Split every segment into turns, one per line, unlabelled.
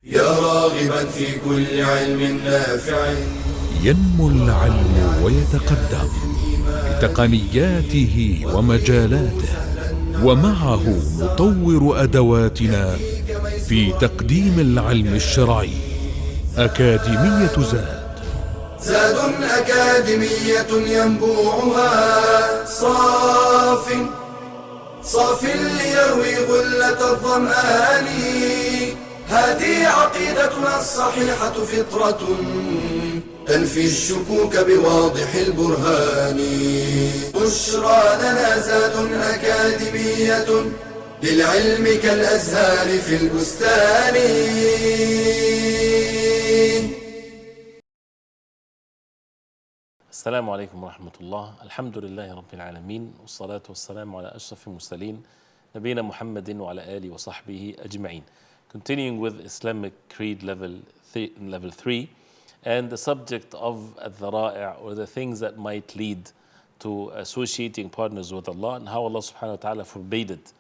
يا راغبا في كل علم نافع.
ينمو العلم ويتقدم بتقنياته ومجالاته، ومعه نطور أدواتنا في تقديم العلم الشرعي. أكاديمية
زاد أكاديمية ينبوعها صاف ليروي غلة الظمآن. هذه عقيدتنا الصحيحة فطرة تنفي الشكوك بواضح البرهان. بشرى لنا زاد أكاديمية للعلم كالأزهار في البستان.
السلام عليكم ورحمة الله. الحمد لله رب العالمين، والصلاة والسلام على أشرف المرسلين نبينا محمد وعلى آله وصحبه أجمعين. Continuing with Islamic Creed level 3 and the subject of al-dhara'i', or the things that might lead to associating partners with Allah, and how Allah subhanahu wa ta'ala forbade it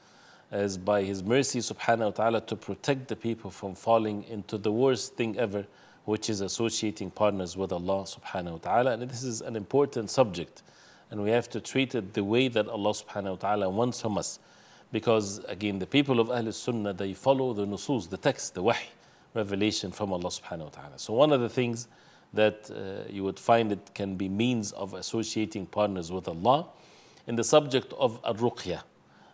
as by His mercy subhanahu wa ta'ala to protect the people from falling into the worst thing ever, which is associating partners with Allah subhanahu wa ta'ala. And this is an important subject, and we have to treat it the way that Allah subhanahu wa ta'ala wants from us. Because again, the people of Ahl Sunnah, they follow the nusus, the text, the wahy, revelation from Allah subhanahu wa ta'ala. So one of the things that you would find it can be means of associating partners with Allah in the subject of al-ruqya.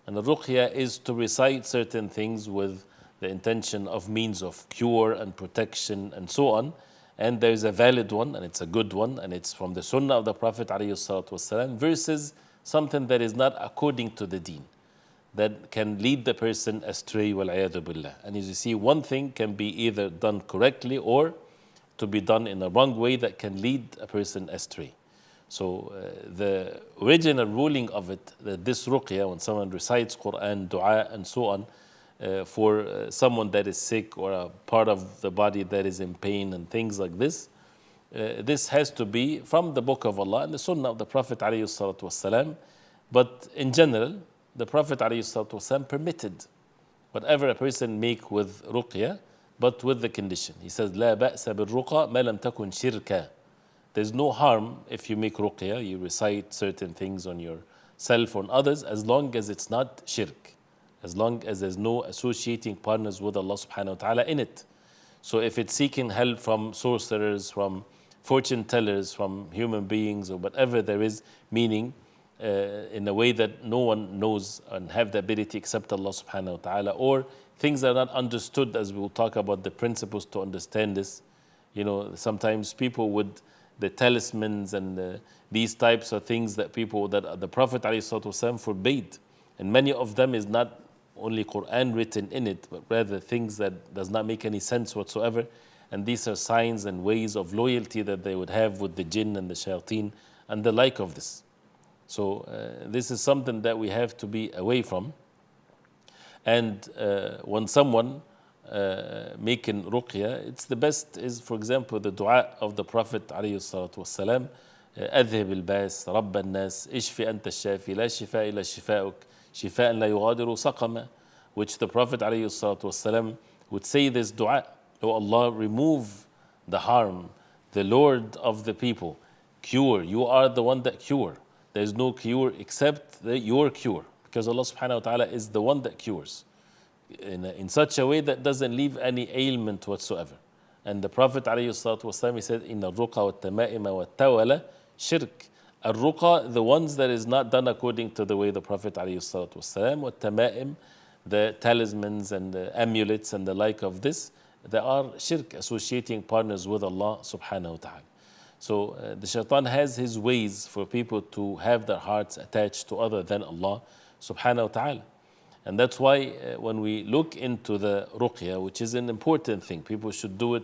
And the ruqya is to recite certain things with the intention of means of cure and protection and so on. And there is a valid one, and it's a good one, and it's from the sunnah of the Prophet ﷺ, versus something that is not according to the deen, that can lead the person astray, wal-'iyadhu billah. And as you see, one thing can be either done correctly or to be done in a wrong way that can lead a person astray. So the original ruling of it, that this ruqya, when someone recites Quran, dua and so on, for someone that is sick or a part of the body that is in pain and things like this, this has to be from the book of Allah and the sunnah of the Prophet ﷺ. But in general, the Prophet ﷺ permitted whatever a person make with ruqya, but with the condition. He says, لا بأس بالرقى ما لم تكن شركا. There's no harm if you make ruqya, you recite certain things on yourself or on others, as long as it's not shirk, as long as there's no associating partners with Allah subhanahu wa ta'ala in it. So if it's seeking help from sorcerers, from fortune tellers, from human beings, or whatever there is, meaning in a way that no one knows and have the ability except Allah subhanahu wa ta'ala, or things that are not understood, as we will talk about the principles to understand this. You know, sometimes people would, the talismans and these types of things that people, that the Prophet ﷺ forbade, and many of them is not only Quran written in it, but rather things that does not make any sense whatsoever. And these are signs and ways of loyalty that they would have with the jinn and the shayateen and the like of this. So this is something that we have to be away from. And when someone making ruqya, it's the best is, for example, the dua of the Prophet ﷺ, أذهب الباس رب الناس اشفي أنت الشافي لا شفاء إلا شفاءك شفاء لا يغادر سقما, which the Prophet ﷺ would say this dua: O Allah, remove the harm, the Lord of the people, cure, you are the one that cure. There is no cure except your cure, because Allah subhanahu wa ta'ala is the one that cures in such a way that doesn't leave any ailment whatsoever. And the Prophet ﷺ, he said, إِنَّ الرُّقَى وَالتَّمَائِمَ وَالتَّوَلَ shirk. Al-ruqa, the ones that is not done according to the way the Prophet ﷺ, وَالتَّمَائِم, the talismans and the amulets and the like of this, they are shirk, associating partners with Allah subhanahu wa ta'ala. So the shaitan has his ways for people to have their hearts attached to other than Allah subhanahu wa ta'ala. And that's why when we look into the ruqya, which is an important thing, people should do it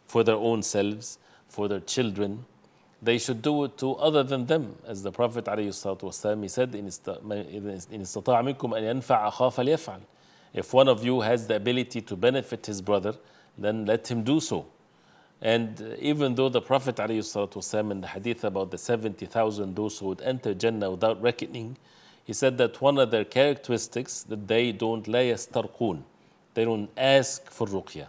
for their own selves, for their children. They should do it to other than them. As the Prophet ﷺ, he said, إِنِ اسْتَطَاعَ مِنْكُمْ أَنْ يَنْفَعَ أَخَاهُ فَلْيَفْعَلْ. If one of you has the ability to benefit his brother, then let him do so. And even though the Prophet ﷺ, in the hadith about the 70,000 those who would enter Jannah without reckoning, he said that one of their characteristics that they don't لا يسترقون, they don't ask for ruqya.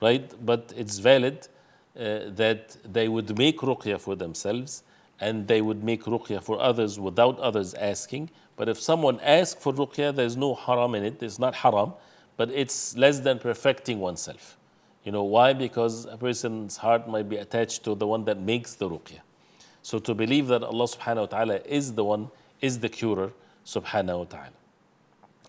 right? But it's valid that they would make ruqya for themselves and they would make ruqya for others without others asking. But if someone asks for ruqya, there's no haram in it. It's not haram, but it's less than perfecting oneself. You know why? Because a person's heart might be attached to the one that makes the ruqya. So to believe that Allah subhanahu wa ta'ala is the one, is the curer subhanahu wa ta'ala.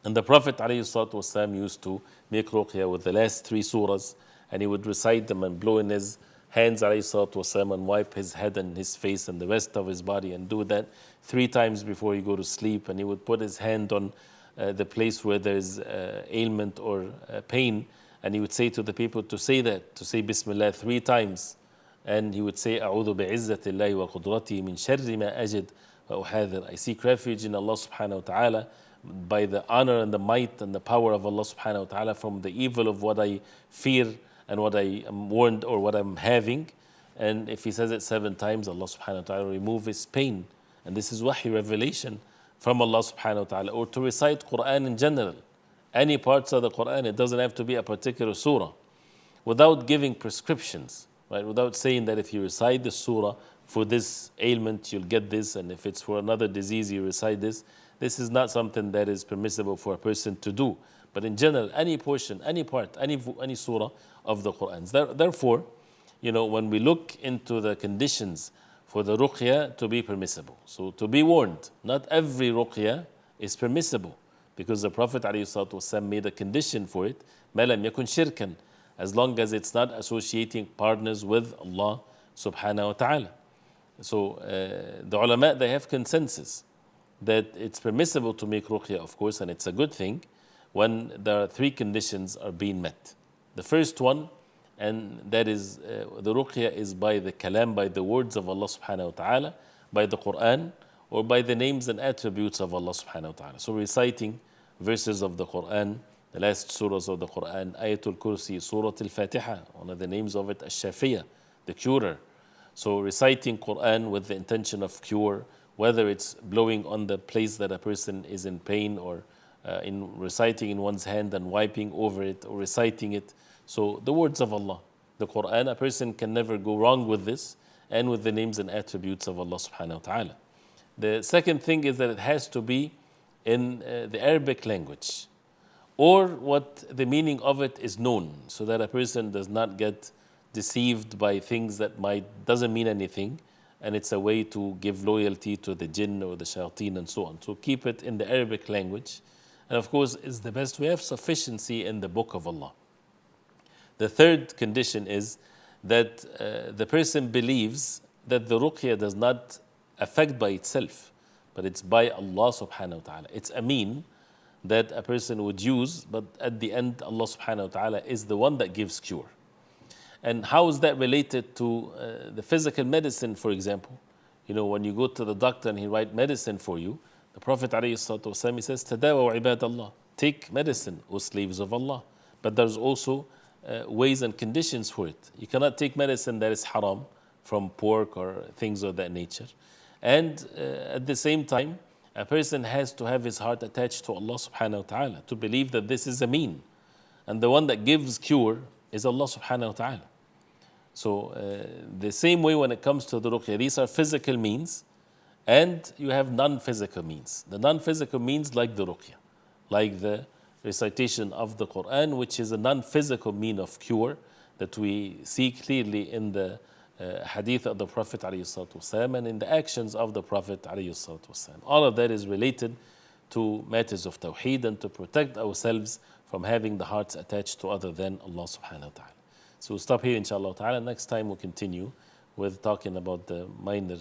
And the Prophet ﷺ used to make ruqya with the last 3 surahs, and he would recite them and blow in his hands ﷺ and wipe his head and his face and the rest of his body, and do that 3 times before he go to sleep. And he would put his hand on the place where there is ailment or pain, and he would say to the people to say that, to say Bismillah 3 times. And he would say, أعوذ بعزة الله وقدرته من شر ما أجد وأحاذر. I seek refuge in Allah subhanahu wa ta'ala by the honor and the might and the power of Allah subhanahu wa ta'ala from the evil of what I fear and what I am warned or what I'm having. And if he says it 7 times, Allah subhanahu wa ta'ala remove his pain. And this is wahi, revelation from Allah subhanahu wa ta'ala. Or to recite Quran in general, any parts of the Quran, it doesn't have to be a particular surah, without giving prescriptions, right? Without saying that if you recite the surah for this ailment, you'll get this, and if it's for another disease, you recite this. This is not something that is permissible for a person to do. But in general, any portion, any part, any surah of the Quran. Therefore, you know, when we look into the conditions for the ruqya to be permissible, so to be warned, not every ruqya is permissible, because the Prophet ﷺ made a condition for it, مَا لَمْ يَكُنْ شِرْكًا, as long as it's not associating partners with Allah subhanahu wa ta'ala. So the ulama, they have consensus that it's permissible to make ruqya, of course, and it's a good thing when there are 3 conditions are being met. The first one, and that is the ruqya is by the kalam, by the words of Allah subhanahu wa ta'ala, by the Quran, or by the names and attributes of Allah subhanahu wa ta'ala. So reciting verses of the Quran, the last surahs of the Quran, Ayatul Kursi, Surah Al-Fatiha, one of the names of it, Ash-Shafiyah, the curer. So reciting Quran with the intention of cure, whether it's blowing on the place that a person is in pain, or in reciting in one's hand and wiping over it, or reciting it. So the words of Allah, the Quran, a person can never go wrong with this, and with the names and attributes of Allah subhanahu wa ta'ala. The second thing is that it has to be in the Arabic language, or what the meaning of it is known, so that a person does not get deceived by things that doesn't mean anything, and it's a way to give loyalty to the jinn or the shayateen and so on. So keep it in the Arabic language, and of course is the best. We have sufficiency in the book of Allah. The third condition is that the person believes that the ruqya does not affect by itself, but it's by Allah subhanahu wa ta'ala. It's a mean that a person would use, but at the end Allah subhanahu wa ta'ala is the one that gives cure. And how is that related to the physical medicine, for example? You know, when you go to the doctor and he writes medicine for you, the Prophet ﷺ, he says, Tadawa ibad Allah, take medicine, O slaves of Allah. But there's also ways and conditions for it. You cannot take medicine that is haram, from pork or things of that nature. And at the same time, a person has to have his heart attached to Allah subhanahu wa ta'ala, to believe that this is a mean. And the one that gives cure is Allah subhanahu wa ta'ala. So the same way when it comes to the ruqya, these are physical means, and you have non-physical means. The non-physical means like the ruqya, like the recitation of the Quran, which is a non-physical mean of cure that we see clearly in the hadith of the Prophet ﷺ and in the actions of the Prophet ﷺ. All of that is related to matters of tawheed and to protect ourselves from having the hearts attached to other than Allah subhanahu wa ta'ala. So we'll stop here inshallah ta'ala. Next time we'll continue with talking about the minor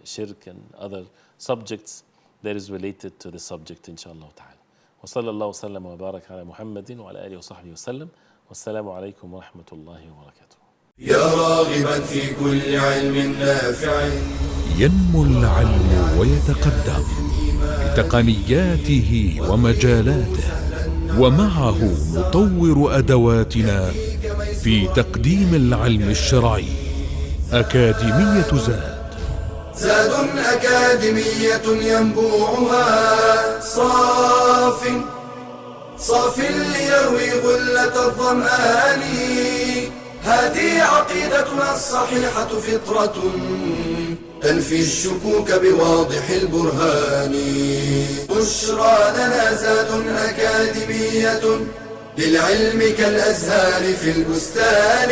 shirk and other subjects that is related to the subject inshallah ta'ala. وصلى الله وسلم وبارك على محمد وعلى آله وصحبه وسلم والسلام عليكم ورحمة الله وبركاته.
يا راغبا في كل علم نافع
ينمو العلم ويتقدم بتقنياته ومجالاته، ومعه نطور أدواتنا في تقديم العلم الشرعي. أكاديمية
زاد أكاديمية ينبوعها صاف ليروي غلة الظمآن هذه عقيدتنا الصحيحة فطرة تنفي الشكوك بواضح البرهان. بشرى لنا زاد أكاديمية للعلم كالأزهار في البستان.